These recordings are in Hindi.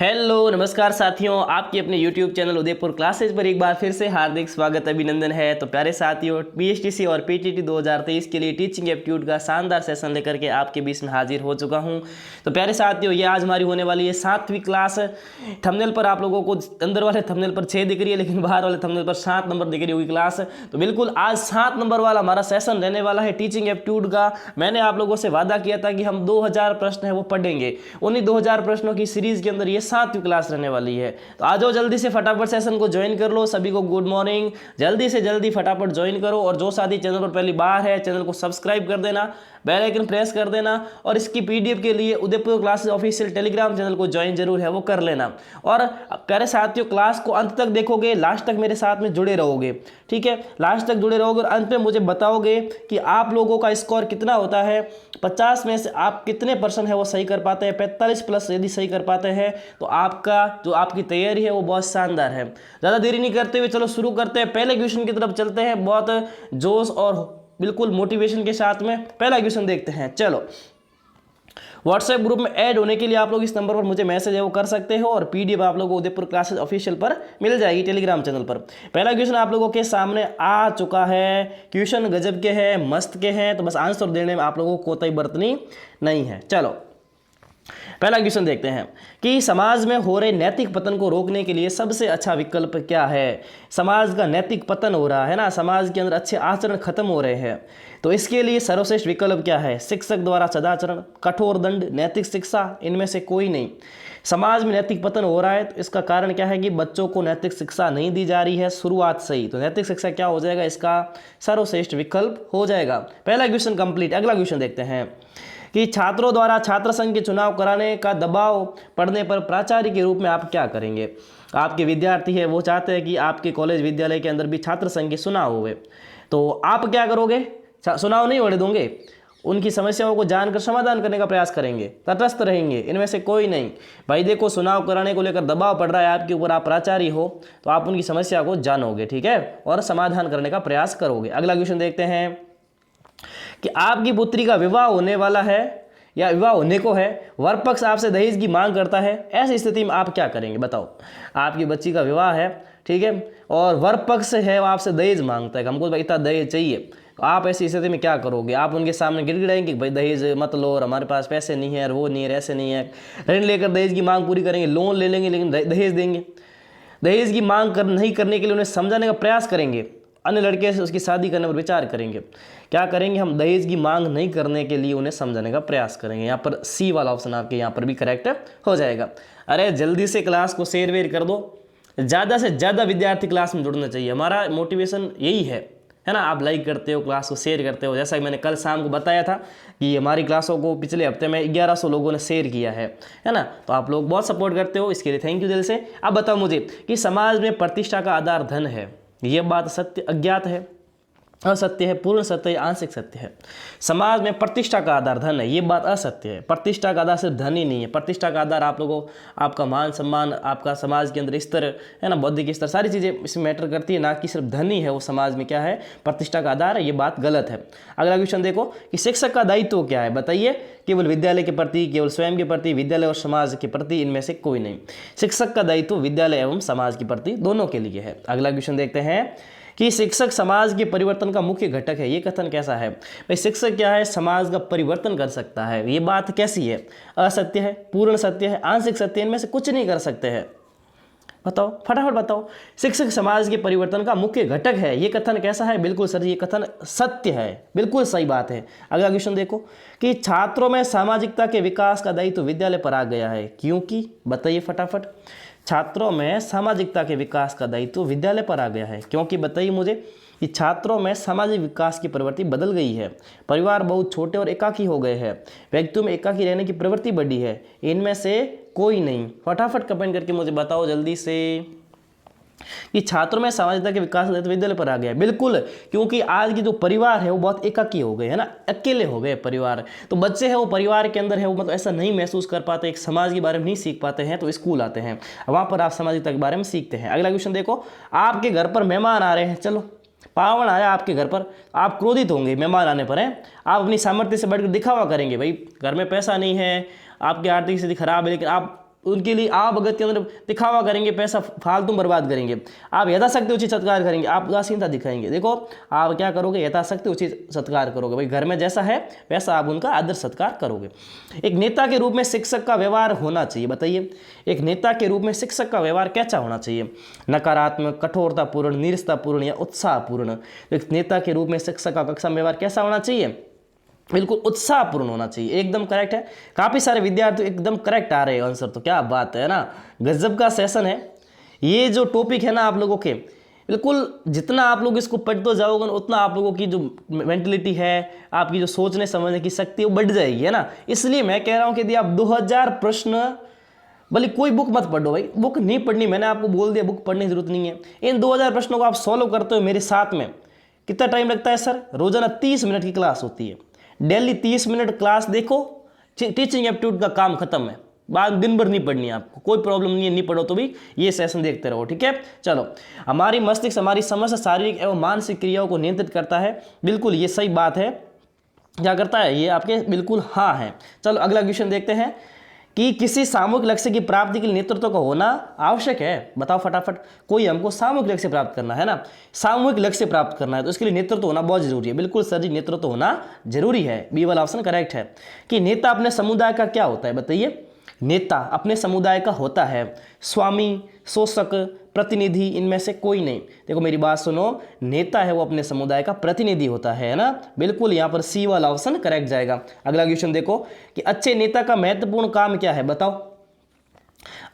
हेलो नमस्कार साथियों, आपके अपने YouTube चैनल उदयपुर क्लासेज पर एक बार फिर से हार्दिक स्वागत अभिनंदन है। तो प्यारे साथियों, BSTC और PTT 2023 के लिए टीचिंग एप्टीट्यूड का शानदार सेशन लेकर के आपके बीच में हाजिर हो चुका हूं। तो प्यारे साथियों, ये आज हमारी होने वाली है 7वीं क्लास। थंबनेल पर आप लोगों को अंदर वाले थंबनेल पर 6 दिख रही है, लेकिन बाहर वाले थंबनेल पर 7 नंबर दिख रही होगी क्लास। तो बिल्कुल आज 7 नंबर वाला हमारा सेशन रहने वाला है टीचिंग एप्टीट्यूड का। मैंने आप लोगों से वादा किया था कि हम 2000 प्रश्न है वो पढ़ेंगे। उन्हीं 2000 प्रश्नों की सीरीज के अंदर ये 7वीं क्लास रहने वाली है। तो आ जाओ, जल्दी से फटाफट सेशन को ज्वाइन कर लो। सभी को गुड मॉर्निंग। जल्दी से जल्दी फटाफट ज्वाइन करो, और जो साथी चैनल पर पहली बार है चैनल को सब्सक्राइब कर देना, बेल आइकन प्रेस कर देना, और इसकी PDF के लिए Udaipur classes official Telegram channel को ज्वाइन जरूर है वो कर लेना। और प्यारे साथियों, क्लास को अंत तक देखोगे, लास्ट तक मेरे साथ में जुड़े रहोगे, ठीक है। लास्ट तक जुड़े रहोगे और अंत में मुझे बताओगे कि आप लोगों का स्कोर कितना होता है। 50 में से आप कितने % है वो सही कर पाते हैं। 45 प्लस यदि सही कर पाते हैं तो आपका जो आपकी तैयारी है वो बहुत शानदार है। ज़्यादा देरी नहीं करते हुए चलो शुरू करते हैं। पहले क्वेश्चन की तरफ चलते हैं, बहुत जोश और बिल्कुल मोटिवेशन के साथ में पहला क्वेश्चन देखते हैं। चलो, व्हाट्सएप ग्रुप में ऐड होने के लिए आप लोग इस नंबर पर मुझे मैसेज है वो कर सकते हो, और PDF आप लोगों को उदयपुर क्लासेस ऑफिशियल पर मिल जाएगी टेलीग्राम चैनल पर। पहला क्वेश्चन आप लोगों के सामने आ चुका है। क्वेश्चन गजब के हैं, मस्त के हैं, तो बस आंसर देने में आप लोगों को कोताही बरतनी नहीं है। चलो, पहला क्वेश्चन देखते हैं कि समाज में हो रहे नैतिक पतन को रोकने के लिए सबसे अच्छा विकल्प क्या है। समाज का नैतिक पतन हो रहा है ना, समाज के अंदर अच्छे आचरण खत्म हो रहे हैं, तो इसके लिए सर्वश्रेष्ठ विकल्प क्या है। शिक्षक द्वारा सदाचरण, कठोर दंड, नैतिक शिक्षा, इनमें से कोई नहीं। समाज में नैतिक पतन हो रहा है तो इसका कारण क्या है कि बच्चों को नैतिक शिक्षा नहीं दी जा रही है शुरुआत से ही। तो नैतिक शिक्षा क्या हो जाएगा, इसका सर्वश्रेष्ठ विकल्प हो जाएगा। पहला क्वेश्चन कंप्लीट। अगला क्वेश्चन देखते हैं कि छात्रों द्वारा छात्र संघ के चुनाव कराने का दबाव पड़ने पर प्राचार्य के रूप में आप क्या करेंगे। आपके विद्यार्थी है वो चाहते हैं कि आपके कॉलेज विद्यालय के अंदर भी छात्र संघ के चुनाव हुए, तो आप क्या करोगे। चुनाव नहीं होने दोगे, उनकी समस्याओं को जानकर समाधान करने का प्रयास करेंगे, तटस्थ रहेंगे, इनमें से कोई नहीं। भाई देखो, चुनाव कराने को लेकर दबाव पड़ रहा है आपके ऊपर, आप प्राचार्य हो तो आप उनकी समस्या को जानोगे, ठीक है, और समाधान करने का प्रयास करोगे। अगला क्वेश्चन देखते हैं कि आपकी पुत्री का विवाह होने वाला है या विवाह होने को है, वर पक्ष आपसे दहेज की मांग करता है, ऐसी स्थिति में आप क्या करेंगे बताओ। आपकी बच्ची का विवाह है, ठीक है, और वर पक्ष है वो आपसे दहेज मांगता है, हमको भाई इतना दहेज चाहिए, तो आप ऐसी स्थिति में क्या करोगे। आप उनके सामने गिड़गिड़ाएंगे कि भाई दहेज मत लो, और हमारे पास पैसे नहीं है, और वो नहीं है, ऐसे नहीं है। ऋण लेकर दहेज की मांग पूरी करेंगे, लोन ले लेंगे लेकिन दहेज देंगे। दहेज की मांग नहीं करने के लिए उन्हें समझाने का प्रयास करेंगे, अन्य लड़के से उसकी शादी करने पर विचार करेंगे। क्या करेंगे, हम दहेज की मांग नहीं करने के लिए उन्हें समझाने का प्रयास करेंगे। यहाँ पर C वाला ऑप्शन आपके यहाँ पर भी करेक्ट हो जाएगा। अरे जल्दी से क्लास को शेयर वेयर कर दो, ज़्यादा से ज़्यादा विद्यार्थी क्लास में जुड़ना चाहिए, हमारा मोटिवेशन यही है ना। आप लाइक करते हो, क्लास को शेयर करते हो, जैसा कि मैंने कल शाम को बताया था कि हमारी क्लासों को पिछले हफ्ते में 1100 लोगों ने शेयर किया है ना। तो आप लोग बहुत सपोर्ट करते हो, इसके लिए थैंक यू दिल से। अब बताओ मुझे कि समाज में प्रतिष्ठा का आधार धन है, ये बात सत्य अज्ञात है, असत्य है, पूर्ण सत्य है, आंशिक सत्य है। समाज में प्रतिष्ठा का आधार धन है, ये बात असत्य है। प्रतिष्ठा का आधार सिर्फ धन ही नहीं है, प्रतिष्ठा का आधार आप लोगों आपका मान सम्मान, आपका समाज के अंदर स्तर है ना, बौद्धिक स्तर, सारी चीज़ें इसमें मैटर करती है, ना कि सिर्फ धन ही है वो समाज में क्या है, प्रतिष्ठा का आधार है। ये बात गलत है। अगला क्वेश्चन देखो कि शिक्षक का दायित्व क्या है, बताइए। केवल विद्यालय के प्रति, केवल स्वयं के प्रति, विद्यालय और समाज के प्रति, इनमें से कोई नहीं। शिक्षक का दायित्व विद्यालय एवं समाज के प्रति दोनों के लिए है। अगला क्वेश्चन देखते हैं कि शिक्षक समाज के परिवर्तन का मुख्य घटक है, ये कथन कैसा है। भाई शिक्षक क्या है, समाज का परिवर्तन कर सकता है, ये बात कैसी है। असत्य है, पूर्ण सत्य है, आंशिक सत्य, इनमें से कुछ नहीं कर सकते हैं। बताओ, फटाफट बताओ। शिक्षक समाज के परिवर्तन का मुख्य घटक है, ये कथन कैसा है। बिल्कुल सर, ये कथन सत्य है, बिल्कुल सही बात है। अगला क्वेश्चन देखो कि छात्रों में सामाजिकता के विकास का दायित्व विद्यालय पर आ गया है, क्योंकि बताइए फटाफट। छात्रों में सामाजिकता के विकास का दायित्व विद्यालय पर आ गया है, क्योंकि बताइए मुझे कि छात्रों में सामाजिक विकास की प्रवृत्ति बदल गई है। परिवार बहुत छोटे और एकाकी हो गए हैं, व्यक्तियों में एकाकी रहने की प्रवृत्ति बढ़ी है, इनमें से कोई नहीं। फटाफट कमेंट करके मुझे बताओ जल्दी से कि छात्रों में सामाजिकता के विकास का विद्यालय पर आ गया। बिल्कुल, क्योंकि आज की जो परिवार है वो बहुत एकाकी हो गए है ना, अकेले हो गए परिवार। तो बच्चे हैं वो परिवार के अंदर है वो मतलब ऐसा नहीं महसूस कर पाते, एक समाज के बारे में नहीं सीख पाते हैं, तो स्कूल आते हैं, वहाँ पर आप सामाजिकता के बारे में सीखते हैं। अगला क्वेश्चन देखो, आपके घर पर मेहमान आ रहे हैं, चलो पावन आया आपके घर पर, आप क्रोधित होंगे मेहमान आने पर है, आप अपनी सामर्थ्य से बढ़कर दिखावा करेंगे, भाई घर में पैसा नहीं है, आपकी आर्थिक स्थिति खराब है, लेकिन आप उनके लिए आप अगर के अंदर दिखावा करेंगे, पैसा फालतू बर्बाद करेंगे, आप यथाशक्ति उचित सत्कार करेंगे, आप उदासीनता दिखाएंगे, देखो आप क्या करोगे, यथाशक्ति उचित सत्कार करोगे। भाई घर में जैसा है वैसा आप उनका आदर सत्कार करोगे। एक नेता के रूप में शिक्षक का व्यवहार होना चाहिए, बताइए एक नेता के रूप में शिक्षक का व्यवहार कैसा होना चाहिए? नकारात्मक, कठोरतापूर्ण, निरस्तापूर्ण या उत्साहपूर्ण। एक नेता के रूप में शिक्षक का कक्षा में व्यवहार कैसा होना चाहिए? बिल्कुल उत्साहपूर्ण होना चाहिए, एकदम करेक्ट है। काफ़ी सारे विद्यार्थी एकदम करेक्ट आ रहे हैं आंसर, तो क्या बात है ना, गजब का सेशन है। ये जो टॉपिक है ना आप लोगों के, बिल्कुल जितना आप लोग इसको पढ़ते जाओगे उतना आप लोगों की जो मेंटलिटी है, आपकी जो सोचने समझने की शक्ति वो बढ़ जाएगी, है ना। इसलिए मैं कह रहा हूँ कि यदि आप 2000 प्रश्न, भले कोई बुक मत पढ़ो भाई, बुक नहीं पढ़नी, मैंने आपको बोल दिया बुक पढ़ने की जरूरत नहीं है। इन 2000 प्रश्नों को आप सॉल्व करते हो मेरे साथ में, कितना टाइम लगता है सर? रोजाना 30 मिनट की क्लास होती है, डेली 30 मिनट क्लास देखो, टीचिंग एप्टीट्यूड का काम खत्म है। बाद दिन भर नहीं पढ़नी है आपको, कोई प्रॉब्लम नहीं है, नहीं पढ़ो तो भी ये सेशन देखते रहो, ठीक है। चलो, हमारी मस्तिष्क हमारी समस्त शारीरिक एवं मानसिक क्रियाओं को नियंत्रित करता है, बिल्कुल ये सही बात है। क्या करता है ये आपके? बिल्कुल हाँ है। चलो अगला क्वेश्चन देखते हैं कि किसी सामूहिक लक्ष्य की प्राप्ति के लिए नेतृत्व का होना आवश्यक है। बताओ फटाफट, कोई हमको सामूहिक लक्ष्य प्राप्त करना है ना, सामूहिक लक्ष्य प्राप्त करना है तो इसके लिए नेतृत्व होना बहुत जरूरी है। बिल्कुल सर जी, नेतृत्व होना जरूरी है, बी वाला ऑप्शन करेक्ट है। कि नेता अपने समुदाय का क्या होता है? बताइए। नेता अपने समुदाय का होता है स्वामी, शोषक, प्रतिनिधि, इनमें से कोई नहीं। देखो मेरी बात सुनो, नेता है वो अपने समुदाय का प्रतिनिधि होता है ना, बिल्कुल यहाँ पर सी वाला ऑप्शन करेक्ट जाएगा। अगला क्वेश्चन देखो कि अच्छे नेता का महत्वपूर्ण काम क्या है? बताओ।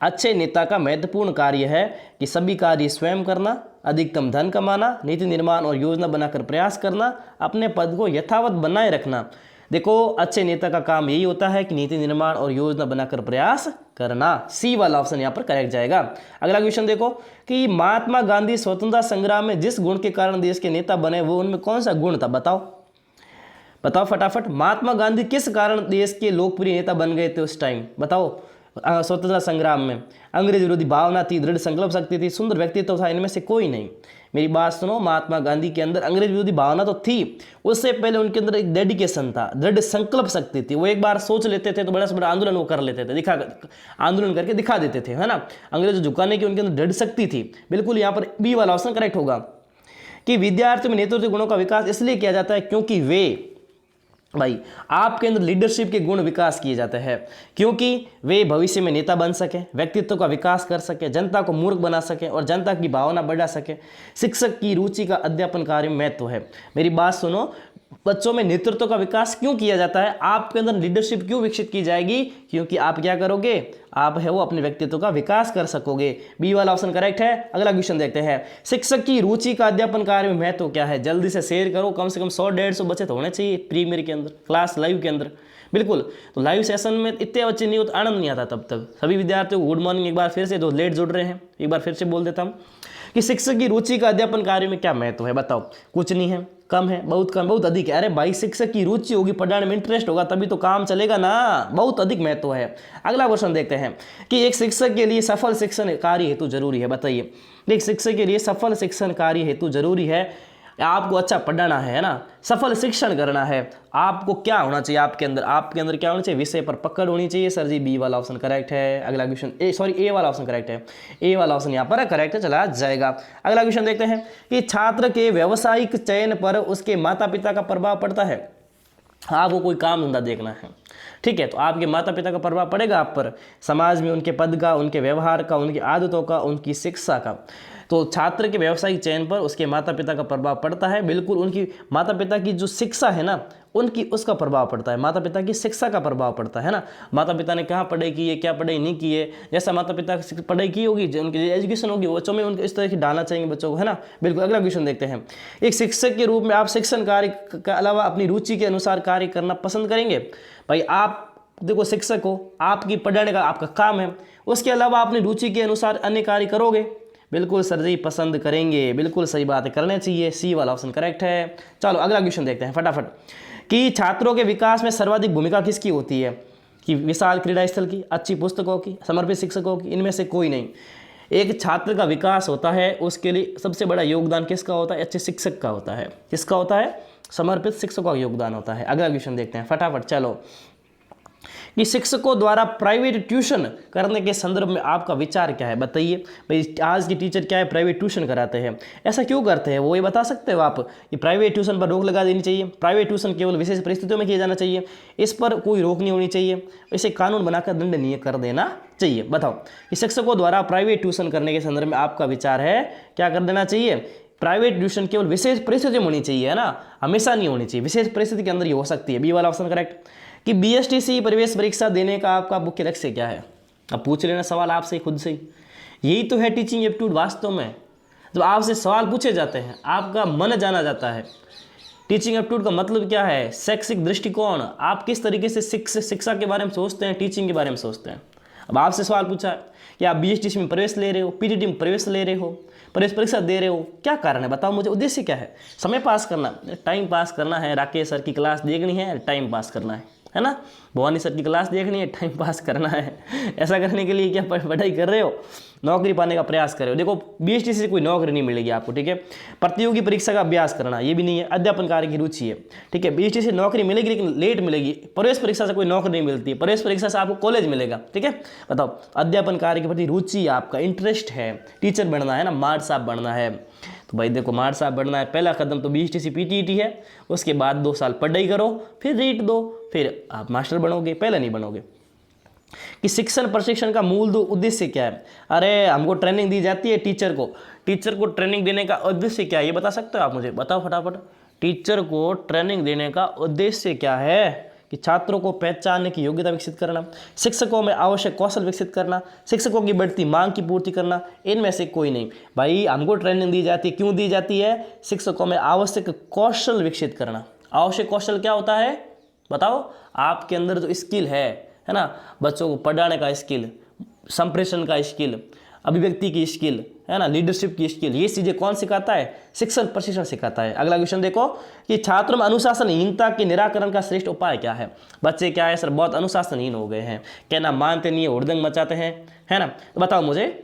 अच्छे नेता का महत्वपूर्ण कार्य है कि सभी कार्य स्वयं करना, अधिकतम धन कमाना, नीति निर्माण और योजना बनाकर प्रयास करना, अपने पद को यथावत बनाए रखना। देखो अच्छे नेता का काम यही होता है कि नीति निर्माण और योजना बनाकर प्रयास करना, सी वाला ऑप्शन यहाँ पर करेक्ट जाएगा। अगला क्वेश्चन देखो कि महात्मा गांधी स्वतंत्रता संग्राम में जिस गुण के कारण देश के नेता बने वो उनमें कौन सा गुण था? बताओ बताओ फटाफट। महात्मा गांधी किस कारण देश के लोकप्रिय नेता बन गए थे उस टाइम? बताओ। स्वतंत्रता संग्राम में अंग्रेज विरोधी भावना थी, दृढ़ संकल्प शक्ति थी, सुंदर व्यक्तित्व था, इनमें से कोई नहीं। मेरी बात सुनो, महात्मा गांधी के अंदर अंग्रेज विरोधी भावना तो थी, उससे पहले उनके अंदर एक डेडिकेशन था, दृढ़ संकल्प शक्ति थी। वो एक बार सोच लेते थे तो बड़ा से बड़ा आंदोलन वो कर लेते थे, आंदोलन करके दिखा देते थे, है ना। अंग्रेज झुकाने की उनके अंदर दृढ़ शक्ति थी। बिल्कुल यहाँ पर बी वाला ऑप्शन करेक्ट होगा कि विद्यार्थियों में नेतृत्व गुणों का विकास इसलिए किया जाता है क्योंकि वे, भाई आपके अंदर लीडरशिप के गुण विकास किए जाते हैं, क्योंकि वे भविष्य में नेता बन सके, व्यक्तित्व का विकास कर सके, जनता को मूर्ख बना सके और जनता की भावना बढ़ा सके। शिक्षक की रुचि का अध्यापन कार्य में महत्व है। मेरी बात सुनो, बच्चों में नेतृत्व का विकास क्यों किया जाता है? आपके अंदर लीडरशिप क्यों विकसित की जाएगी? क्योंकि आप क्या करोगे, आप है वो अपने व्यक्तित्व का विकास कर सकोगे। बी वाला ऑप्शन करेक्ट है। अगला क्वेश्चन देखते हैं, शिक्षक की रुचि का अध्यापन कार्य में महत्व क्या है? जल्दी से शेयर करो, कम से कम 100-150 बच्चे तो होने चाहिए प्रीमियर के अंदर, क्लास लाइव के अंदर। बिल्कुल, तो लाइव सेशन में इतने बच्चे नहीं हो तो आनंद नहीं आता। तब तक सभी विद्यार्थियों को गुड मॉर्निंग। एक बार फिर से, जो लेट जुड़ रहे हैं एक बार फिर से बोल देता हूँ कि शिक्षक की रुचि का अध्यापन कार्य में क्या महत्व है? बताओ। कुछ नहीं है, कम है, बहुत कम, बहुत अधिक है। अरे भाई, शिक्षक की रुचि होगी, पढ़ाने में इंटरेस्ट होगा तभी तो काम चलेगा ना, बहुत अधिक महत्व है। अगला क्वेश्चन देखते हैं कि एक शिक्षक के लिए सफल शिक्षण कार्य हेतु जरूरी है। बताइए, एक शिक्षक के लिए सफल शिक्षण कार्य हेतु जरूरी है, आपको अच्छा पढ़ाना है ना, सफल शिक्षण करना है, आपको क्या होना चाहिए? आपके अंदर क्या होना चाहिए? विषय पर पकड़ होनी चाहिए। सर जी बी वाला ऑप्शन करेक्ट है। अगला क्वेश्चन ए वाला ऑप्शन करेक्ट है। ए वाला ऑप्शन यहाँ पर करेक्ट है, चला जाएगा। अगला क्वेश्चन देखते हैं कि छात्र के व्यावसायिक चयन पर उसके माता पिता का प्रभाव पड़ता है। आपको कोई काम धंधा देखना है, ठीक है, तो आपके माता पिता का प्रभाव पड़ेगा आप पर, समाज में उनके पद का, उनके व्यवहार का, उनकी आदतों का, उनकी शिक्षा का। तो छात्र के व्यावसायिक चयन पर उसके माता पिता का प्रभाव पड़ता है। बिल्कुल, उनकी माता पिता की जो शिक्षा है ना, उनकी उसका प्रभाव पड़ता है, माता पिता की शिक्षा का प्रभाव पड़ता है ना। माता पिता ने कहाँ पढ़ाई की है, क्या पढ़ाई नहीं की है, जैसा माता पिता पढ़ाई की होगी, जो उनकी एजुकेशन होगी बच्चों में, उनको इस तरह की डालना चाहिए बच्चों को, है ना। बिल्कुल। अगला क्वेश्चन देखते हैं, एक शिक्षक के रूप में आप शिक्षण कार्य के अलावा अपनी रुचि के अनुसार कार्य करना पसंद करेंगे? भाई आप देखो, शिक्षक हो, आपकी पढ़ाने का आपका काम है, उसके अलावा अपनी रुचि के अनुसार अन्य कार्य करोगे? बिल्कुल सर जी, पसंद करेंगे, बिल्कुल सही बात है, करना चाहिए। सी वाला ऑप्शन करेक्ट है। चलो अगला क्वेश्चन देखते हैं फटाफट कि छात्रों के विकास में सर्वाधिक भूमिका किसकी होती है? कि विशाल क्रीड़ा स्थल की, अच्छी पुस्तकों की, समर्पित शिक्षकों की, इनमें से कोई नहीं। एक छात्र का विकास होता है, उसके लिए सबसे बड़ा योगदान किसका होता है? अच्छे शिक्षक का होता है। किसका होता है? समर्पित शिक्षकों का योगदान होता है। अगला क्वेश्चन देखते हैं फटाफट। चलो कि शिक्षकों द्वारा प्राइवेट ट्यूशन करने के संदर्भ में आपका विचार क्या है, बताइए। भाई आज के टीचर क्या है, प्राइवेट ट्यूशन कराते हैं, ऐसा क्यों करते हैं, वो ये बता सकते हो आप कि प्राइवेट ट्यूशन पर रोक लगा देनी चाहिए, प्राइवेट ट्यूशन केवल विशेष परिस्थितियों में किया जाना चाहिए, इस पर कोई रोक नहीं होनी चाहिए, इसे कानून बनाकर दंडनीय कर देना चाहिए। बताओ कि शिक्षकों द्वारा प्राइवेट ट्यूशन करने के संदर्भ में आपका विचार है, क्या कर देना चाहिए, प्राइवेट ट्यूशन केवल विशेष परिस्थिति में होनी चाहिए, है ना, हमेशा नहीं होनी चाहिए, विशेष परिस्थिति के अंदर ही हो सकती है। बी वाला ऑप्शन करेक्ट। कि बीएसटीसी प्रवेश परीक्षा देने का आपका मुख्य लक्ष्य क्या है, अब पूछ लेना सवाल आपसे खुद से ही। यही तो है टीचिंग एप्टीट्यूड वास्तव में। जब आपसे सवाल पूछे जाते हैं, आपका मन जाना जाता है। टीचिंग एप्टीट्यूड का मतलब क्या है, शैक्षिक दृष्टिकोण, आप किस तरीके से शिक्षा के बारे में सोचते हैं, टीचिंग के बारे में सोचते हैं। अब आपसे सवाल पूछा है कि आप बीएसटीसी में प्रवेश ले रहे हो, पीटीटी में प्रवेश ले रहे हो, प्रवेश परीक्षा दे रहे हो, क्या कारण है बताओ मुझे, उद्देश्य क्या है, समय पास करना, टाइम पास करना है, राकेश सर की क्लास देखनी है, टाइम पास करना है ना, भवानी सर की क्लास देखनी है, टाइम पास करना है। ऐसा करने के लिए क्या पढ़ाई कर रहे हो, नौकरी पाने का प्रयास कर रहे हो। देखो बीएसटीसी से कोई नौकरी नहीं मिलेगी आपको, ठीक है। प्रतियोगी परीक्षा का अभ्यास करना, ये भी नहीं है, अध्यापन कार्य की रुचि है, ठीक है। बीएसटीसी से नौकरी मिलेगी लेकिन लेट मिलेगी, प्रवेश परीक्षा से कोई नौकरी नहीं मिलती है, प्रवेश परीक्षा से आपको कॉलेज मिलेगा, ठीक है। बताओ अध्यापन कार्य के प्रति रुचि, आपका इंटरेस्ट है, टीचर बनना है ना, मार्ट साहब बनना है, तो भाई देखो मार्ट साहब बनना है, पहला कदम तो बीएसटीसी पीटीईटी है, उसके बाद 2 साल पढ़ाई करो, फिर रीट दो, फिर आप मास्टर बनोगे, पहले नहीं बनोगे। कि शिक्षण प्रशिक्षण का मूल उद्देश्य क्या है, अरे हमको ट्रेनिंग दी जाती है, टीचर को ट्रेनिंग देने का उद्देश्य क्या है, ये बता सकते हो आप मुझे, बताओ फटाफट। टीचर को ट्रेनिंग देने का उद्देश्य क्या है, कि छात्रों को पहचानने की योग्यता विकसित करना, शिक्षकों में आवश्यक कौशल विकसित करना, शिक्षकों की बढ़ती मांग की पूर्ति करना, इनमें से कोई नहीं। भाई हमको ट्रेनिंग दी जाती है, क्यों दी जाती है, शिक्षकों में आवश्यक कौशल विकसित करना। आवश्यक कौशल क्या होता है बताओ, आपके अंदर जो स्किल है ना, बच्चों को पढ़ाने का स्किल, संप्रेषण का स्किल, अभिव्यक्ति की स्किल, है ना, लीडरशिप की स्किल, ये चीज़ें कौन सिखाता है, शिक्षण प्रशिक्षण सिखाता है। अगला क्वेश्चन देखो कि छात्रों में अनुशासनहीनता के निराकरण का श्रेष्ठ उपाय क्या है। बच्चे क्या है सर, बहुत अनुशासनहीन हो गए हैं, कहना मानते नहीं है, हुड़दंग मचाते हैं, है ना, तो बताओ मुझे।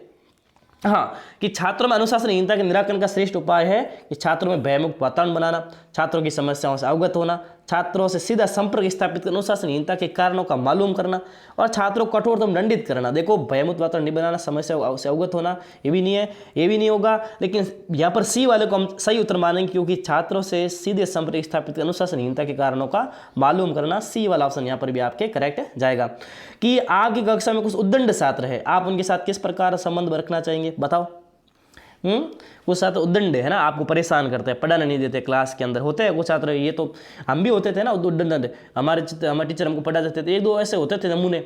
हाँ, कि छात्रों में अनुशासनहीनता के निराकरण का श्रेष्ठ उपाय है कि छात्रों में भयमुक्त वातावरण बनाना, छात्रों की समस्याओं से अवगत होना, छात्रों से सीधा संपर्क स्थापित कर अनुशासनहीनता के कारणों का मालूम करना और छात्रों को कठोरतम दंडित करना। देखो भयमुक्त वातावरण नहीं बनाना, समस्या से अवगत होना, ये भी नहीं है, ये भी नहीं होगा, लेकिन यहाँ पर सी वाले को हम सही उत्तर मानेंगे क्योंकि छात्रों से सीधे संपर्क स्थापित कर अनुशासनहीनता के कारणों का मालूम करना, सी वाला ऑप्शन यहाँ पर भी आपके करेक्ट जाएगा। कि आपकी कक्षा में कुछ उद्दंड छात्र है, आप उनके साथ किस प्रकार संबंध रखना चाहेंगे बताओ। कुछ छात्र उद्दंड है ना, आपको परेशान करते हैं, पढ़ाने नहीं देते, क्लास के अंदर होते हैं कुछ छात्र, ये तो हम भी होते थे ना उद्दंड, हमारे टीचर हमको पढ़ा देते थे, 1-2 ऐसे होते थे नमूने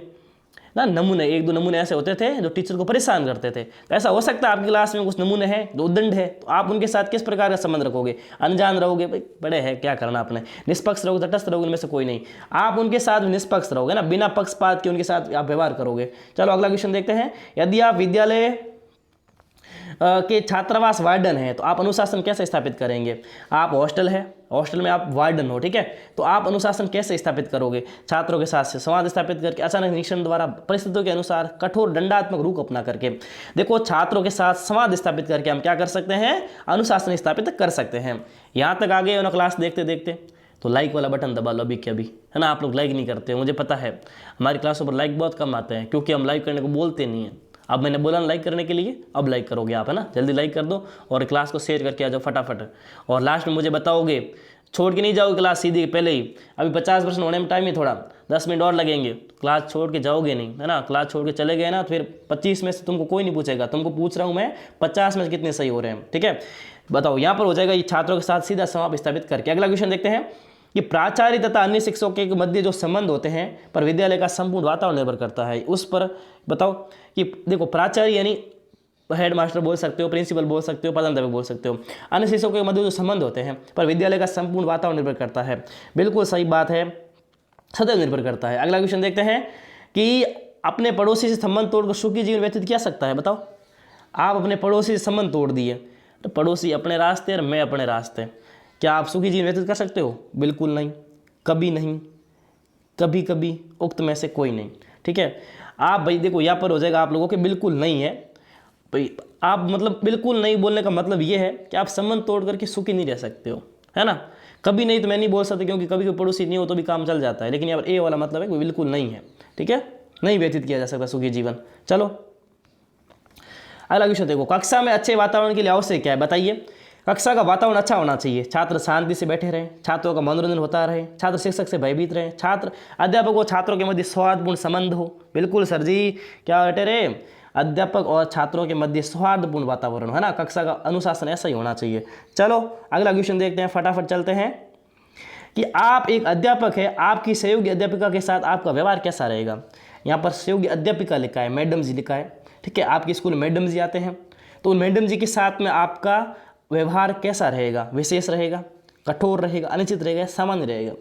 ना, 1-2 नमूने ऐसे होते थे जो टीचर को परेशान करते थे। तो ऐसा हो सकता है आपकी क्लास में कुछ नमूने हैं जो उद्दंड है, तो आप उनके साथ किस प्रकार का संबंध रखोगे, अनजान रहोगे, भाई बड़े हैं क्या करना आपने, निष्पक्ष रहोगे, तटस्थ रहोगे, उनमें से कोई नहीं, आप उनके साथ निष्पक्ष रहोगे ना, बिना पक्षपात के उनके साथ आप व्यवहार करोगे। चलो अगला क्वेश्चन देखते हैं। यदि आप विद्यालय के छात्रावास वार्डन है तो आप अनुशासन कैसे स्थापित करेंगे। आप हॉस्टल है, हॉस्टल में आप वार्डन हो, ठीक है, तो आप अनुशासन कैसे स्थापित करोगे, छात्रों के साथ से संवाद स्थापित करके, अचानक निरीक्षण द्वारा, परिस्थितियों के अनुसार कठोर दंडात्मक रूप अपना करके। देखो छात्रों के साथ संवाद स्थापित करके हम क्या कर सकते हैं, अनुशासन स्थापित कर सकते हैं। यहाँ तक आगे ना क्लास देखते देखते तो लाइक वाला बटन दबा लो अभी के अभी, है ना, आप लोग लाइक नहीं करते हो, मुझे पता है हमारी क्लासों पर लाइक बहुत कम आते हैं क्योंकि हम लाइक करने को बोलते नहीं हैं। अब मैंने बोला लाइक करने के लिए, अब लाइक करोगे आप, है ना, जल्दी लाइक कर दो और क्लास को शेयर करके आ जाओ फटाफट, और लास्ट में मुझे बताओगे, छोड़ के नहीं जाओगे क्लास सीधी पहले ही, अभी 50% होने में टाइम है, थोड़ा 10 मिनट और लगेंगे, क्लास छोड़ के जाओगे नहीं, है ना, क्लास छोड़ के चले गए ना तो फिर 25 में से तुमको कोई नहीं पूछेगा, तुमको पूछ रहा हूँ मैं 50 में से कितने सही हो रहे हैं, ठीक है। बताओ यहाँ पर हो जाएगा ये छात्रों के साथ सीधा संवाद स्थापित करके। अगला क्वेश्चन देखते हैं कि प्राचार्य तथा अन्य शिक्षकों के मध्य जो संबंध होते हैं पर विद्यालय का संपूर्ण वातावरण निर्भर करता है, उस पर बताओ। कि देखो प्राचार्य यानी हेड मास्टर बोल सकते हो, प्रिंसिपल बोल सकते हो, प्रधानाध्यापक बोल सकते हो, अन्य शिक्षकों के मध्य जो संबंध होते हैं पर विद्यालय का संपूर्ण वातावरण निर्भर करता है, बिल्कुल सही बात है, सदैव निर्भर करता है। अगला क्वेश्चन देखते हैं कि अपने पड़ोसी से संबंध तोड़कर सुखी जीवन व्यतीत किया सकता है, बताओ। आप अपने पड़ोसी से संबंध तोड़ दिए तो पड़ोसी अपने रास्ते और मैं अपने रास्ते, क्या आप सुखी जीवन व्यतीत कर सकते हो, बिल्कुल नहीं, कभी नहीं, कभी कभी उक्त में से कोई नहीं, ठीक है। आप भाई देखो यहाँ पर हो जाएगा आप लोगों के बिल्कुल नहीं है भाई, आप मतलब बिल्कुल नहीं बोलने का मतलब ये है कि आप संबंध तोड़ करके सुखी नहीं रह सकते हो, है ना, कभी नहीं तो मैं नहीं बोल सकता, क्योंकि कभी कोई पड़ोसी नहीं हो तो भी काम चल जाता है, लेकिन यहाँ पर ए वाला मतलब है कोई बिल्कुल नहीं है, ठीक है, नहीं व्यतीत किया जा सकता सुखी जीवन। चलो अगला क्वेश्चन देखो, कक्षा में अच्छे वातावरण के लिए आवश्यक क्या है, बताइए। कक्षा का वातावरण अच्छा होना चाहिए, छात्र शांति से बैठे रहें, छात्रों का मनोरंजन होता रहे, छात्र शिक्षक से भयभीत रहें, छात्र अध्यापक और छात्रों के मध्य सौहार्दपूर्ण संबंध हो। बिल्कुल सर जी, क्या बैठे रहे, अध्यापक और छात्रों के मध्य सौहार्दपूर्ण वातावरण, है ना, कक्षा का अनुशासन ऐसा ही होना चाहिए। चलो अगला क्वेश्चन देखते हैं, फटाफट चलते हैं कि आप एक अध्यापक है, आपकी सहयोगी अध्यापिका के साथ आपका व्यवहार कैसा रहेगा। यहाँ पर सहयोगी अध्यापिका लिखा है, मैडम जी लिखा है, ठीक है, आपके स्कूल में मैडम जी आते हैं, तो मैडम जी के साथ में आपका व्यवहार कैसा रहेगा, विशेष रहेगा, कठोर रहेगा, अनुचित रहेगा, सामान्य रहेगा।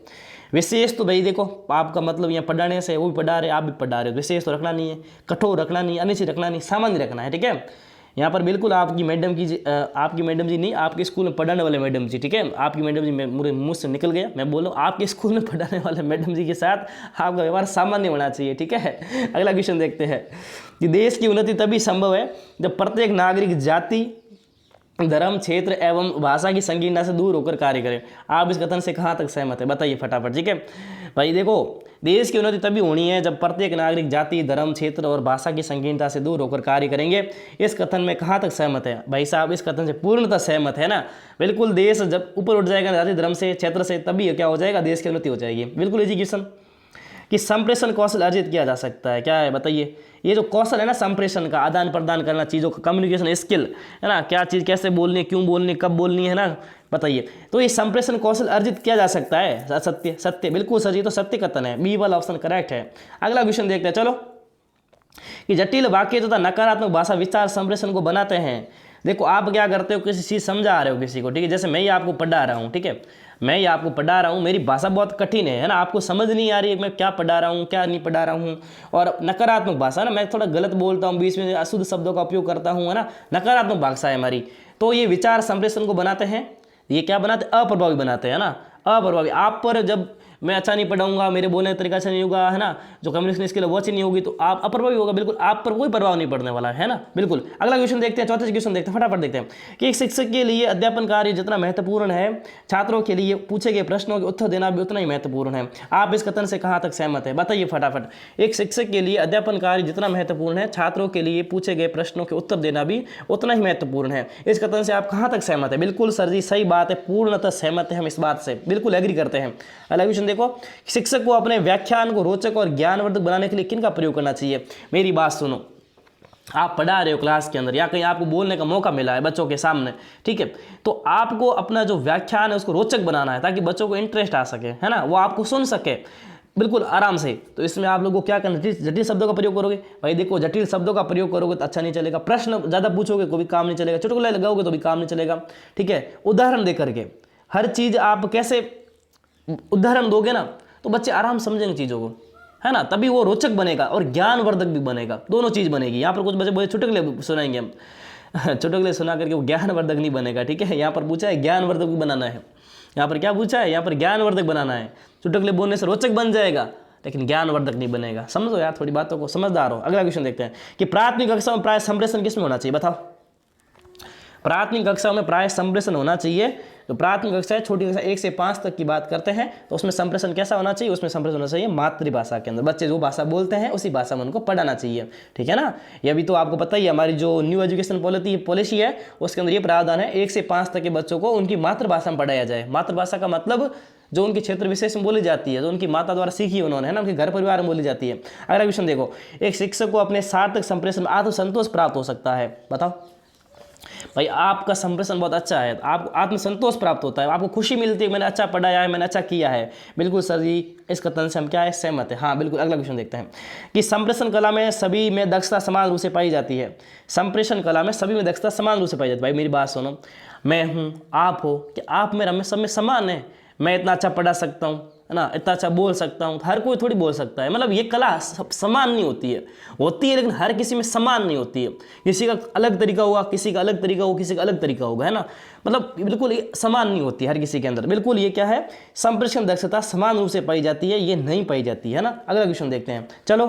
विशेष तो भाई देखो आपका मतलब यहाँ पढ़ाने से, वो भी पढ़ा रहे, आप भी पढ़ा रहे हो, विशेष तो रखना नहीं है, कठोर रखना नहीं, अनुचित रखना नहीं, सामान्य रखना है, ठीक है। यहाँ पर बिल्कुल आपकी मैडम जी नहीं, आपके स्कूल में पढ़ाने वाले मैडम जी, ठीक है, आपकी मैडम जी मेरे मुँह से निकल गया, मैं बोलूँ आपके स्कूल में पढ़ाने वाले मैडम जी के साथ आपका व्यवहार सामान्य होना चाहिए, ठीक है। अगला क्वेश्चन देखते हैं कि देश की उन्नति तभी संभव है जब प्रत्येक नागरिक जाति, धर्म, क्षेत्र एवं भाषा की संकीर्णता से दूर होकर कार्य करें। आप इस कथन से कहाँ तक सहमत है, बताइए फटाफट, ठीक है भाई। देखो देश की उन्नति तभी होनी है जब प्रत्येक नागरिक जाति, धर्म, क्षेत्र और भाषा की संकीर्णता से दूर होकर कार्य करेंगे। इस कथन में कहाँ तक सहमत है भाई साहब, इस कथन से पूर्णतः सहमत है ना। बिल्कुल, देश जब ऊपर उठ जाएगा जाति, धर्म से, क्षेत्र से, तभी क्या हो जाएगा, देश की उन्नति हो जाएगी। बिल्कुल एजुकेशन कि संप्रेषण कौशल अर्जित किया जा सकता है, क्या है बताइए। ये जो कौशल है ना, संप्रेषण का, आदान प्रदान करना चीज़ों का, कम्युनिकेशन स्किल है ना, क्या चीज़ कैसे बोलनी है, क्यों बोलनी है, कब बोलनी है ना, बताइए। तो ये संप्रेषण कौशल अर्जित किया जा सकता है। सत्य सत्य, बिल्कुल सर, ये तो सत्य कथन है, बी वाला ऑप्शन करेक्ट है। अगला क्वेश्चन देखते हैं, चलो कि जटिल वाक्य तथा नकारात्मक भाषा विचार संप्रेषण को बनाते हैं। देखो आप क्या करते हो, किसी चीज़ समझा रहे हो किसी को, ठीक है, जैसे मैं ही आपको पढ़ा रहा हूँ, ठीक है, मैं ही आपको पढ़ा रहा हूँ, मेरी भाषा बहुत कठिन है ना, आपको समझ नहीं आ रही है मैं क्या पढ़ा रहा हूँ, क्या नहीं पढ़ा रहा हूँ। और नकारात्मक भाषा ना, मैं थोड़ा गलत बोलता हूँ, बीच में अशुद्ध शब्दों का उपयोग करता हूँ, है ना, नकारात्मक भाषा है हमारी। तो ये विचार संप्रेषण को बनाते हैं, ये क्या बनाते, अप्रभावी बनाते हैं ना, अप्रभावी। आप पर जब मैं अच्छा नहीं पढ़ाऊंगा, मेरे बोलने का तरीका अच्छा नहीं होगा, है ना, जो कम्युनिकेशन स्किल है वो अच्छी नहीं होगी, तो आप अप्रभावी होगा, बिल्कुल आप पर कोई प्रभाव नहीं पड़ने वाला है ना, बिल्कुल। अगला क्वेश्चन देखते हैं, चौथा क्वेश्चन देखते हैं, फटाफट देखते हैं कि एक शिक्षक के लिए अध्यापन कार्य जितना महत्वपूर्ण है, छात्रों के लिए पूछे गए प्रश्नों के उत्तर देना भी उतना ही महत्वपूर्ण है। आप इस कथन से कहाँ तक सहमत है, बताइए फटाफट। एक शिक्षक के लिए अध्यापन कार्य जितना महत्वपूर्ण है, छात्रों के लिए पूछे गए प्रश्नों के उत्तर देना भी उतना ही महत्वपूर्ण है। इस कथन से आप कहाँ तक सहमत है। बिल्कुल सर जी, सही बात है, पूर्णतः सहमत है हम इस बात से, बिल्कुल एग्री करते हैं। अगला क्वेश्चन देखो, शिक्षक को अपने व्याख्यान को रोचक और ज्ञानवर्धक बनाने के लिए किन का प्रयोग करना चाहिए। मेरी बात सुनो, आप पढ़ा रहे हो क्लास के अंदर या कहीं आपको बोलने का मौका मिला है बच्चों के सामने, ठीक है, तो आपको अपना जो व्याख्यान है उसको रोचक बनाना है ताकि बच्चों को इंटरेस्ट आ सके, है ना, वो आपको सुन सके बिल्कुल आराम से। तो इसमें आप लोगों को क्या करना, जटिल शब्दों का प्रयोग करोगे भाई, देखो जटिल शब्दों का प्रयोग करोगे तो अच्छा नहीं चलेगा, प्रश्न ज़्यादा पूछोगे तो भी काम नहीं चलेगा, चुटकुले लगाओगे तो भी काम नहीं चलेगा, ठीक है। उदाहरण दे करके हर चीज़ आप कैसे उदाहरण दोगे ना तो बच्चे आराम समझेंगे चीज़ों को, है ना, तभी वो रोचक बनेगा और ज्ञानवर्धक भी बनेगा, दोनों चीज़ बनेगी। यहाँ पर कुछ बच्चे बोले चुटकुले सुनाएंगे हम चुटकुले सुना करके वो ज्ञानवर्धक नहीं बनेगा, ठीक है। यहाँ पर पूछा है ज्ञानवर्धक भी बनाना है, यहाँ पर क्या पूछा है, यहाँ पर ज्ञानवर्धक बनाना है। चुटकुले बोलने से रोचक बन जाएगा लेकिन ज्ञानवर्धक नहीं बनेगा, समझो यार थोड़ी बातों को, समझदार हो। अगला क्वेश्चन देखते हैं कि प्राथमिक कक्षा में प्राय संप्रेषण किस में होना चाहिए, बताओ। प्राथमिक कक्षा में प्राय संप्रेषण होना चाहिए, तो प्राथमिक कक्षा है, छोटी कक्षा 1 से 5 तक की बात करते हैं, तो उसमें संप्रेषण कैसा होना चाहिए, उसमें संप्रेषण होना चाहिए मातृभाषा के अंदर। बच्चे जो भाषा बोलते हैं उसी भाषा में उनको पढ़ाना चाहिए, ठीक है ना। ये भी तो आपको पता ही है, हमारी जो न्यू एजुकेशन पॉलिसी है उसके अंदर ये प्रावधान है 1 से 5 तक के बच्चों को उनकी मातृभाषा में पढ़ाया जाए। मातृभाषा का मतलब जो उनके क्षेत्र विशेष में बोली जाती है, जो उनकी माता द्वारा सीखी उन्होंने, है ना, उनके घर परिवार में बोली जाती है। अगला क्वेश्चन देखो, एक शिक्षक को अपने सार्थक संप्रेषण में आत्मसंतोष प्राप्त हो सकता है, बताओ भाई। आपका संप्रेषण बहुत अच्छा है, आपको आत्मसंतोष प्राप्त होता है, आपको खुशी मिलती है, मैंने अच्छा पढ़ाया है, मैंने अच्छा किया है। बिल्कुल सर जी, इस कथन से हम क्या है, सहमत है। हाँ बिल्कुल। अगला क्वेश्चन देखते हैं कि संप्रेषण कला में सभी में दक्षता समान रूप से पाई जाती है। संप्रेषण कला में सभी में दक्षता समान रूप से पाई जाती है। भाई मेरी बात सुनो, मैं हूँ, आप हो, कि आप मेरा, मैं सब में समान है। मैं इतना अच्छा पढ़ा सकता हूँ, है ना, इतना अच्छा बोल सकता हूँ, हर कोई थोड़ी बोल सकता है। मतलब ये कला समान नहीं होती है लेकिन हर किसी में समान नहीं होती है। किसी का अलग तरीका होगा, किसी का अलग तरीका होगा, किसी का अलग तरीका होगा, है ना, मतलब बिल्कुल ये समान नहीं होती हर किसी के अंदर। बिल्कुल ये क्या है, संप्रेषण दक्षता समान रूप से पाई जाती है, ये नहीं पाई जाती है ना। अगला क्वेश्चन देखते हैं, चलो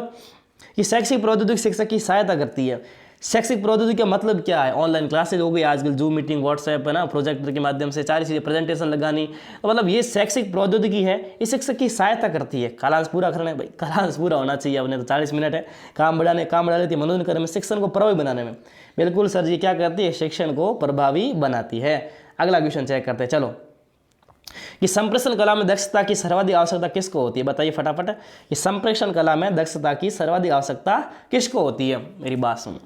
कि शैक्षिक प्रौद्योगिकी शिक्षक की सहायता करती है। शैक्षिक प्रौद्योगिकी का मतलब क्या है? ऑनलाइन क्लासेज हो गई आजकल, जूम मीटिंग, व्हाट्सएप है ना, प्रोजेक्टर के माध्यम से सारी चीज़ें, प्रेजेंटेशन लगानी, तो मतलब ये शैक्षिक प्रौद्योगिकी है। इस शिक्षक की सहायता करती है। कालांश पूरा करना है भाई, कालांश पूरा होना चाहिए अपने, तो 40 मिनट है, काम बढ़ा लेती है, मनोरंजन करने में, शिक्षण को प्रभावी बनाने में। बिल्कुल सर जी, क्या करती है? शिक्षण को प्रभावी बनाती है। अगला क्वेश्चन चेक करते हैं, चलो, कि संप्रेषण कला में दक्षता की सर्वाधिक आवश्यकता किसको होती है? बताइए फटाफट। कि संप्रेषण कला में दक्षता की सर्वाधिक आवश्यकता किसको होती है? मेरी बात सुनो,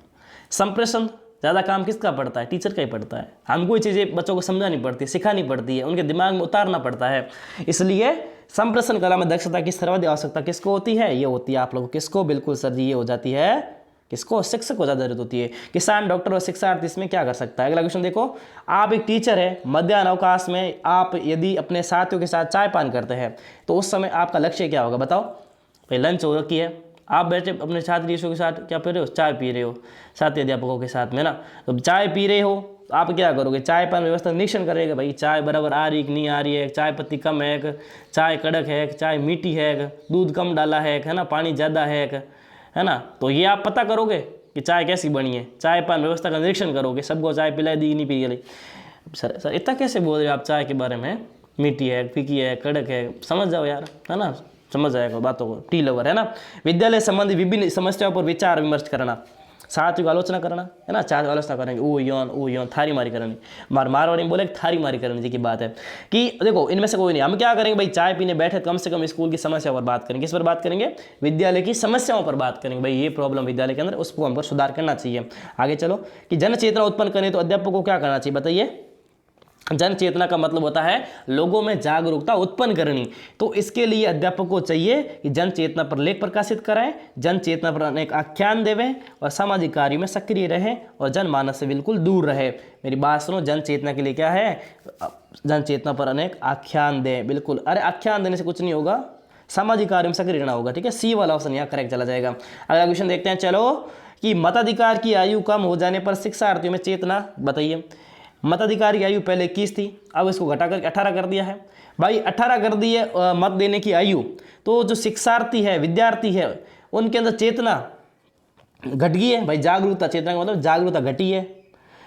संप्रेषण ज़्यादा काम किसका पड़ता है? टीचर का ही पड़ता है। हमको ये चीज़ें बच्चों को समझानी पड़ती है, सिखानी पड़ती है, उनके दिमाग में उतारना पड़ता है। इसलिए संप्रेषण कला में दक्षता की सर्वाधिक आवश्यकता किसको होती है? ये होती है आप लोगों को किसको? बिल्कुल सर जी, ये हो जाती है किसको? शिक्षक को ज़्यादा जरूरत होती है। किसान, डॉक्टर और शिक्षार्थी इसमें क्या कर सकता है? अगला क्वेश्चन देखो, आप एक टीचर है, मध्याह्न अवकाश में आप यदि अपने साथियों के साथ चाय पान करते हैं तो उस समय आपका लक्ष्य क्या होगा? बताओ भाई। लंच हो रखी है, आप बैठे अपने छात्रों के साथ क्या पी रहे हो? चाय पी रहे हो, साथी अध्यापकों के साथ में ना। तो चाय पी रहे हो तो आप क्या करोगे? चाय पान व्यवस्था निरीक्षण करेगा भाई, चाय बराबर आ रही कि नहीं आ रही है, चाय पत्ती कम है, चाय कड़क है, चाय मीठी है, दूध कम डाला है ना, पानी ज़्यादा है ना। तो ये आप पता करोगे कि चाय कैसी बनी है। चाय पान व्यवस्था का निरीक्षण करोगे, सबको चाय पिलाई दी नहीं पी गई। सर इतना कैसे बोल रहे हो आप चाय के बारे में? मीठी है, फीकी है, कड़क है, समझ जाओ यार, है ना, समझ जाएगा बातों को। टी लवर है ना। विद्यालय संबंधी विभिन्न समस्याओं पर विचार विमर्श करना, साथियों की आलोचना करना, है ना। चार आलोचना करेंगे, ओ योन थारी मारी करनी, मारवाड़ी में बोले थारी मारी करने जी की बात है। कि देखो इनमें से कोई नहीं, हम क्या करेंगे भाई, चाय पीने बैठे कम से कम स्कूल की समस्या पर बात करेंगे। किस पर बात करेंगे? विद्यालय की समस्याओं पर बात करेंगे भाई, ये प्रॉब्लम विद्यालय के अंदर, उसको हम पर सुधार करना चाहिए। आगे चलो, कि जन चेतना उत्पन्न करने तो अध्यापकों को क्या करना चाहिए? बताइए। जन चेतना का मतलब होता है लोगों में जागरूकता उत्पन्न करनी। तो इसके लिए अध्यापक को चाहिए कि जन चेतना पर लेख प्रकाशित कराएं, जन चेतना पर अनेक आख्यान देवें और सामाजिक कार्यों में सक्रिय रहें और जनमानस से बिल्कुल दूर रहे। मेरी बात सुनो, जन चेतना के लिए क्या है? जन चेतना पर अनेक आख्यान दें। बिल्कुल, अरे आख्यान देने से कुछ नहीं होगा, सामाजिक कार्य में सक्रिय रहना होगा। ठीक है, सी वाला ऑप्शन यहाँ करेक्ट चला जाएगा। अगला क्वेश्चन देखते हैं, चलो, कि मताधिकार की आयु कम हो जाने पर शिक्षार्थियों में चेतना, बताइए। मताधिकार की आयु पहले 21 थी, अब इसको घटाकर 18 कर दिया है भाई। 18 कर दी है मत देने की आयु। तो जो शिक्षार्थी है, विद्यार्थी है, उनके अंदर चेतना घट गई है भाई। जागरूकता, चेतना का मतलब जागरूकता घटी है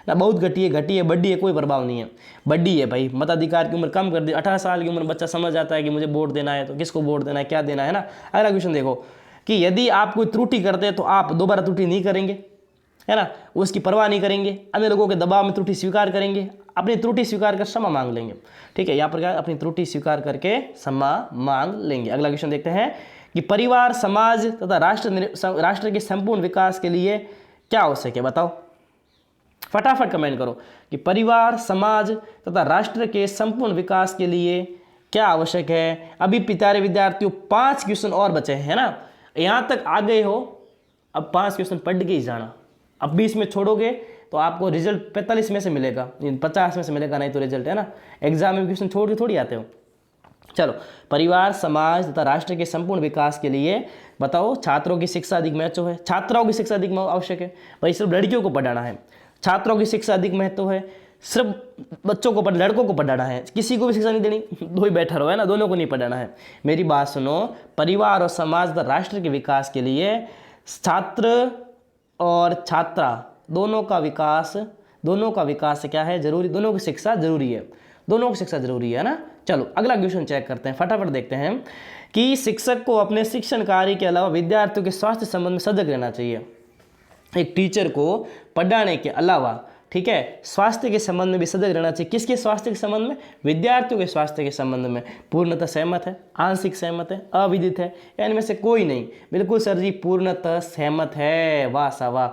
ना, बहुत घटी है, बढ़ी है, कोई प्रभाव नहीं है, बढ़ी है भाई। मताधिकार की उम्र कम कर दी, 18 साल की उम्र बच्चा समझ जाता है कि मुझे वोट देना है, तो किसको वोट देना है, क्या देना है ना। अगला क्वेश्चन देखो, कि यदि आप कोई त्रुटि करते हैं तो आप दोबारा त्रुटि नहीं करेंगे, है ना, उसकी परवाह नहीं करेंगे, अन्य लोगों के दबाव में त्रुटि स्वीकार करेंगे, अपनी त्रुटि स्वीकार कर क्षमा मांग लेंगे। ठीक है, यहाँ पर क्या, अपनी त्रुटि स्वीकार करके क्षमा मांग लेंगे। अगला क्वेश्चन देखते हैं, कि परिवार, समाज तथा राष्ट्र के संपूर्ण विकास के लिए क्या आवश्यक है? बताओ, फटाफट कमेंट करो कि परिवार, समाज तथा राष्ट्र के संपूर्ण विकास के लिए क्या आवश्यक है। अभी प्यारे विद्यार्थियों 5 क्वेश्चन और बचे हैं ना, यहाँ तक आ गए हो, अब 5 क्वेश्चन पढ़ के ही जाना। अब 20 में छोड़ोगे तो आपको रिजल्ट 45 में से मिलेगा, 50 में से मिलेगा नहीं तो रिजल्ट, है ना। एग्जाम में क्वेश्चन छोड़ के थोड़ी आते हो। चलो, परिवार, समाज तथा राष्ट्र के संपूर्ण विकास के लिए बताओ, छात्रों की शिक्षा अधिक महत्व है, छात्राओं की शिक्षा अधिक आवश्यक है भाई। सिर्फ लड़कियों को पढ़ाना है, छात्रों की शिक्षा अधिक महत्व है। सिर्फ बच्चों को लड़कों को पढ़ाना है, किसी को भी शिक्षा नहीं देनी, दो ही बैठा रहो, है ना, दोनों को नहीं पढ़ाना है। मेरी बात सुनो, परिवार और समाज तथा राष्ट्र के विकास के लिए छात्र और छात्रा दोनों का विकास क्या है? जरूरी, दोनों की शिक्षा जरूरी है, दोनों की शिक्षा जरूरी है ना। चलो अगला क्वेश्चन चेक करते हैं, फटाफट देखते हैं, कि शिक्षक को अपने शिक्षण कार्य के अलावा विद्यार्थियों के स्वास्थ्य संबंध में सजग रहना चाहिए। एक टीचर को पढ़ाने के अलावा, ठीक है, स्वास्थ्य के संबंध में भी सजग रहना चाहिए। किसके स्वास्थ्य के संबंध में? विद्यार्थियों के स्वास्थ्य के संबंध में। पूर्णतः सहमत है, आंशिक सहमत है, अविदित है, इनमें से कोई नहीं? बिल्कुल सर जी, पूर्णतः सहमत है। वाह सा वाह।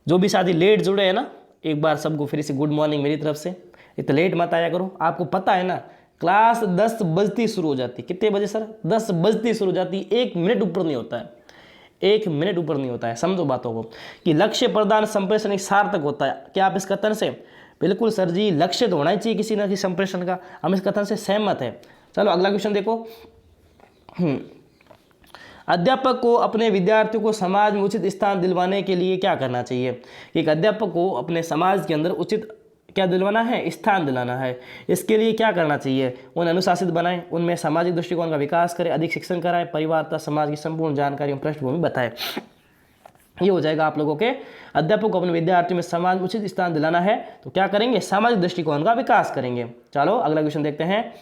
जो भी साथी लेट जुड़े हैं ना, एक बार सबको फिर से गुड मॉर्निंग मेरी तरफ से। इतना लेट मत आया करो, आपको पता है ना, क्लास 10 बजती शुरू हो जाती। कितने बजे सर? 10 बजती शुरू हो जाती, 1 मिनट ऊपर नहीं होता है, 1 मिनट ऊपर नहीं होता है। समझो बातों को, कि लक्ष्य प्रदान संप्रेषण एक सार्थक होता है। क्या आप इस कथन से? बिल्कुल सर जी, लक्ष्य तो होना ही चाहिए किसी न किसी संप्रेषण का, हम इस कथन से सहमत है। चलो अगला क्वेश्चन देखो, अध्यापक को अपने विद्यार्थियों को समाज में उचित स्थान दिलवाने के लिए क्या करना चाहिए? एक अध्यापक को अपने समाज के अंदर उचित क्या दिलवाना है? स्थान दिलाना है। इसके लिए क्या करना चाहिए? उन्हें अनुशासित बनाएं, उनमें सामाजिक दृष्टिकोण का विकास करें, अधिक शिक्षण कराएं, परिवार तथा समाज की संपूर्ण जानकारी और पृष्ठभूमि बताएं। ये हो जाएगा आप लोगों के अध्यापक को अपने विद्यार्थियों में समाज उचित स्थान दिलाना है तो क्या करेंगे, सामाजिक दृष्टिकोण का विकास करेंगे। चलो अगला क्वेश्चन देखते हैं।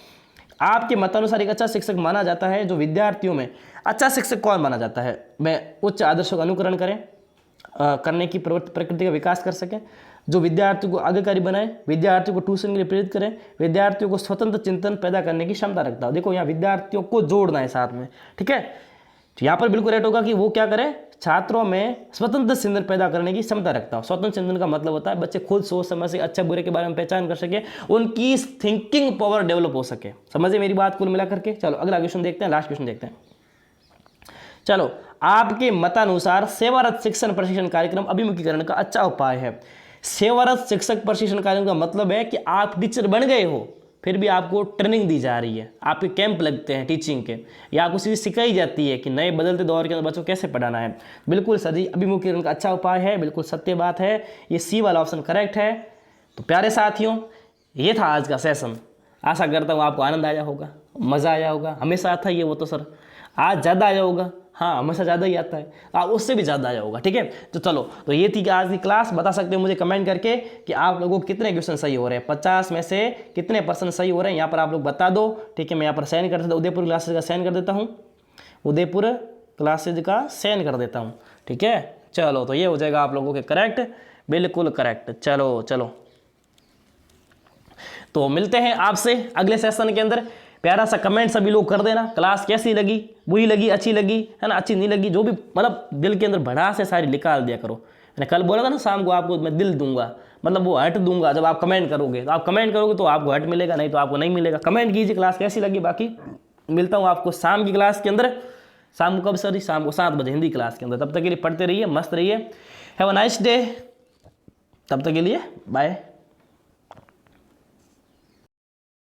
आपके मतानुसार एक अच्छा शिक्षक माना जाता है जो विद्यार्थियों में, अच्छा शिक्षक कौन माना जाता है, मैं उच्च आदर्शों का अनुकरण करने की प्रकृति का विकास कर सके, जो विद्यार्थियों को आज्ञाकारी बनाए, विद्यार्थियों को ट्यूशन के लिए प्रेरित करें, विद्यार्थियों को स्वतंत्र चिंतन पैदा करने की क्षमता रखता हो। देखो यहाँ विद्यार्थियों को जोड़ना है साथ में, ठीक है। तो यहाँ पर बिल्कुल राइट होगा कि वो क्या करें, छात्रों में स्वतंत्र चिंतन पैदा करने की क्षमता रखता हो। स्वतंत्र चिंतन का मतलब होता है बच्चे खुद सोच समझ से अच्छा बुरे के बारे में पहचान कर सके, उनकी थिंकिंग पावर डेवलप हो सके। समझे मेरी बात कुल मिला करके। चलो अगला क्वेश्चन देखते हैं, लास्ट क्वेश्चन देखते हैं। चलो, आपके मतानुसार सेवारत शिक्षण प्रशिक्षण कार्यक्रम अभिमुखीकरण का अच्छा उपाय है। सेवारत शिक्षक प्रशिक्षण कार्यक्रम का मतलब है कि आप टीचर बन गए हो, फिर भी आपको ट्रेनिंग दी जा रही है, आपके कैंप लगते हैं टीचिंग के, या आपको चीज़ सिखाई जाती है कि नए बदलते दौर के अंदर बच्चों को कैसे पढ़ाना है। बिल्कुल सही, अभिमुखीकरण का अच्छा उपाय है, बिल्कुल सत्य बात है, ये सी वाला ऑप्शन करेक्ट है। तो प्यारे साथियों, ये था आज का सेशन। आशा करता हूँ आपको आनंद आया होगा, मज़ा आया होगा। हमेशा आता ही है वो तो सर, आज ज़्यादा आया होगा, हाँ हमेशा ज़्यादा ही आता है, आप उससे भी ज़्यादा आया होगा, ठीक है। तो चलो, तो ये थी कि आज की क्लास। बता सकते हो मुझे कमेंट करके कि आप लोगों को कितने क्वेश्चन सही हो रहे हैं, 50 में से कितने % सही हो रहे हैं, यहाँ पर आप लोग बता दो, ठीक है। मैं यहाँ पर साइन कर देता हूँ, उदयपुर क्लासेज का साइन कर देता हूँ, उदयपुर क्लासेज का साइन कर देता हूँ, ठीक है। चलो, तो ये हो जाएगा आप लोगों के करेक्ट, बिल्कुल करेक्ट। चलो चलो, तो मिलते हैं आपसे अगले सेशन के अंदर। प्यारा सा कमेंट सभी लोग कर देना, क्लास कैसी लगी, बुरी लगी, अच्छी लगी, है ना, अच्छी नहीं लगी, जो भी मतलब दिल के अंदर भड़ास है सारी निकाल दिया करो। मैंने कल बोला था ना शाम को आपको मैं दिल दूंगा, मतलब वो हर्ट दूंगा जब आप कमेंट करोगे। तो आप कमेंट करोगे तो आपको हर्ट मिलेगा, नहीं तो आपको नहीं मिलेगा। कमेंट कीजिए क्लास कैसी लगी। बाकी मिलता हूँ आपको शाम की क्लास के अंदर। शाम को कब सर? शाम को 7 बजे हिंदी क्लास के अंदर। तब तक के लिए पढ़ते रहिए, मस्त रहिए, हैव अ नाइस डे। तब तक के लिए बाय।